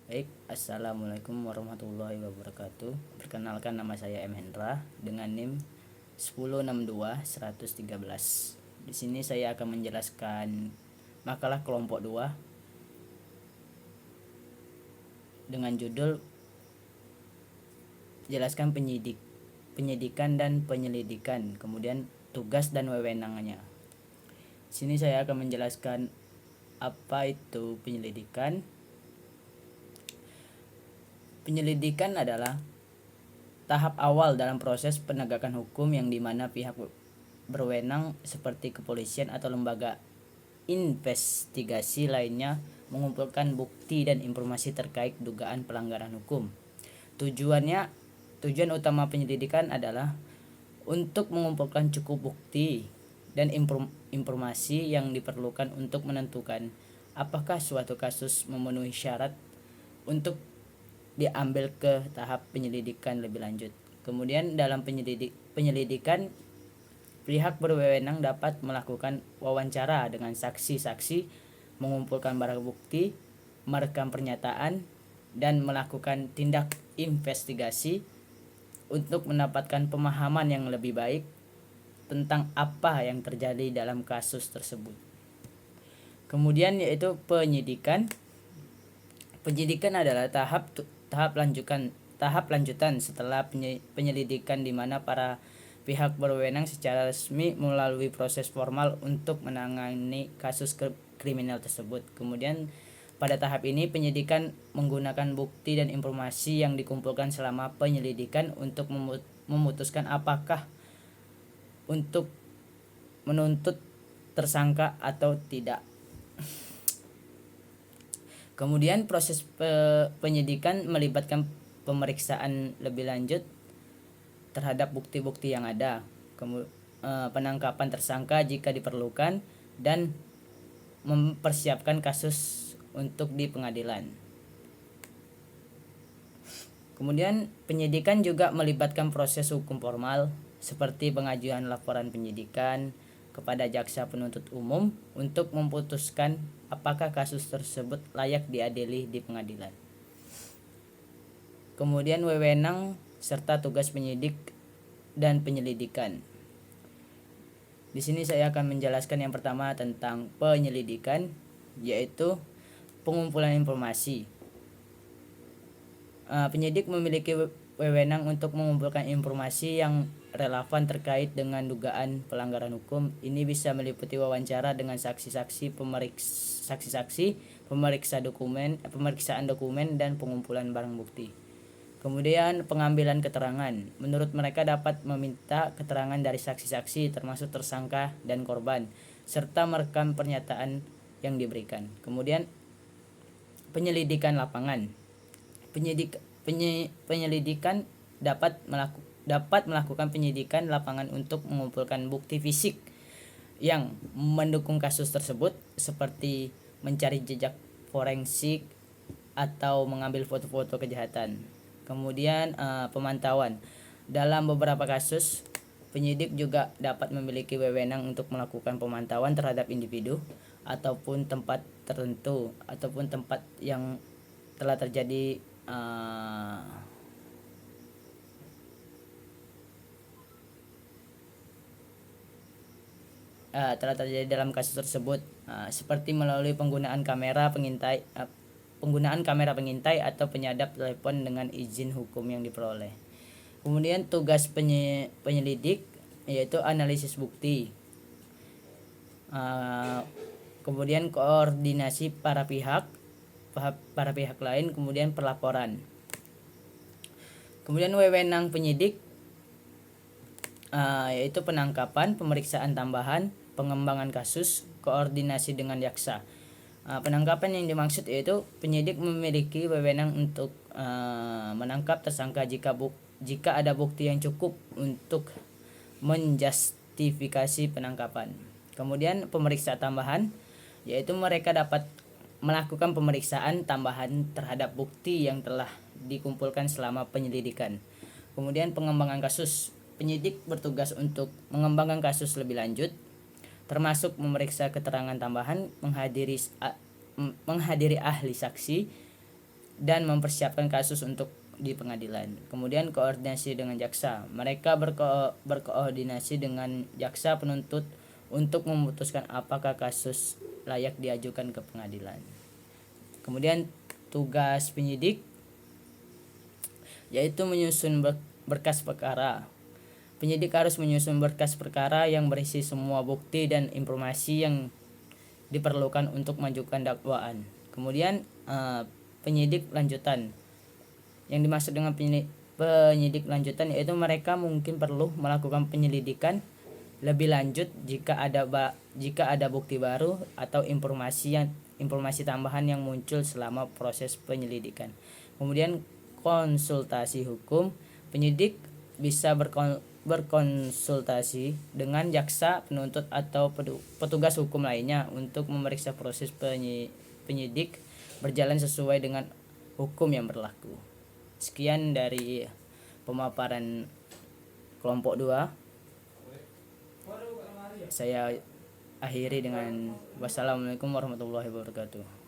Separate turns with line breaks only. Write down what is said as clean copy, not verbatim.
Baik, assalamualaikum warahmatullahi wabarakatuh. Perkenalkan, nama saya M Hendra dengan NIM 1062-113. Di sini saya akan menjelaskan makalah kelompok 2 dengan judul jelaskan penyidikan dan penyelidikan, kemudian tugas dan wewenangnya. Di sini saya akan menjelaskan apa itu penyelidikan. Penyelidikan adalah tahap awal dalam proses penegakan hukum yang dimana pihak berwenang seperti kepolisian atau lembaga investigasi lainnya mengumpulkan bukti dan informasi terkait dugaan pelanggaran hukum. Tujuan utama penyelidikan adalah untuk mengumpulkan cukup bukti dan informasi yang diperlukan untuk menentukan apakah suatu kasus memenuhi syarat untuk diambil ke tahap penyelidikan lebih lanjut. Kemudian dalam penyelidikan, pihak berwenang dapat melakukan wawancara dengan saksi-saksi, mengumpulkan barang bukti, merekam pernyataan, dan melakukan tindak investigasi untuk mendapatkan pemahaman yang lebih baik tentang apa yang terjadi dalam kasus tersebut. Kemudian yaitu penyidikan. Penyidikan adalah tahap lanjutan setelah penyelidikan di mana para pihak berwenang secara resmi melalui proses formal untuk menangani kasus kriminal tersebut. Kemudian pada tahap ini penyidikan menggunakan bukti dan informasi yang dikumpulkan selama penyelidikan untuk memutuskan apakah untuk menuntut tersangka atau tidak. Kemudian proses penyidikan melibatkan pemeriksaan lebih lanjut terhadap bukti-bukti yang ada, penangkapan tersangka jika diperlukan, dan mempersiapkan kasus untuk di pengadilan. Kemudian penyidikan juga melibatkan proses hukum formal seperti pengajuan laporan penyidikan kepada jaksa penuntut umum untuk memutuskan apakah kasus tersebut layak diadili di pengadilan. Kemudian wewenang serta tugas penyidik dan penyelidikan. Di sini saya akan menjelaskan yang pertama tentang penyelidikan, yaitu pengumpulan informasi. Penyidik memiliki wewenang untuk mengumpulkan informasi yang relevan terkait dengan dugaan pelanggaran hukum. Ini bisa meliputi wawancara dengan saksi-saksi, pemeriksaan dokumen, dan pengumpulan barang bukti. Kemudian pengambilan keterangan. Menurut mereka dapat meminta keterangan dari saksi-saksi termasuk tersangka dan korban, serta merekam pernyataan yang diberikan. Kemudian penyelidikan lapangan. Penyelidikan dapat melakukan penyidikan lapangan untuk mengumpulkan bukti fisik yang mendukung kasus tersebut, seperti mencari jejak forensik atau mengambil foto-foto kejahatan. Kemudian pemantauan. Dalam beberapa kasus, penyidik juga dapat memiliki wewenang untuk melakukan pemantauan terhadap individu ataupun tempat tertentu ataupun tempat yang telah terjadi dalam kasus tersebut, seperti melalui penggunaan kamera pengintai atau penyadap telepon dengan izin hukum yang diperoleh. Kemudian tugas penyelidik yaitu analisis bukti, kemudian koordinasi para pihak lain, kemudian pelaporan. Kemudian wewenang penyidik yaitu penangkapan, pemeriksaan tambahan, pengembangan kasus, koordinasi dengan jaksa. Penangkapan yang dimaksud yaitu penyidik memiliki wewenang untuk menangkap tersangka jika ada bukti yang cukup untuk menjustifikasi penangkapan. Kemudian pemeriksaan tambahan, yaitu mereka dapat melakukan pemeriksaan tambahan terhadap bukti yang telah dikumpulkan selama penyelidikan. Kemudian pengembangan kasus. Penyidik bertugas untuk mengembangkan kasus lebih lanjut, termasuk memeriksa keterangan tambahan, menghadiri ahli saksi, dan mempersiapkan kasus untuk di pengadilan. Kemudian koordinasi dengan jaksa. Mereka berkoordinasi dengan jaksa penuntut untuk memutuskan apakah kasus layak diajukan ke pengadilan. Kemudian tugas penyidik yaitu menyusun berkas perkara. Penyidik harus menyusun berkas perkara yang berisi semua bukti dan informasi yang diperlukan untuk mengajukan dakwaan. Kemudian penyidik lanjutan. Yang dimaksud dengan penyidik lanjutan yaitu mereka mungkin perlu melakukan penyelidikan lebih lanjut jika ada bukti baru atau informasi tambahan yang muncul selama proses penyelidikan. Kemudian konsultasi hukum. Penyidik bisa berkonsultasi dengan jaksa, penuntut atau petugas hukum lainnya untuk memeriksa proses penyidik berjalan sesuai dengan hukum yang berlaku. Sekian dari pemaparan kelompok 2. Saya akhiri dengan wassalamualaikum warahmatullahi wabarakatuh.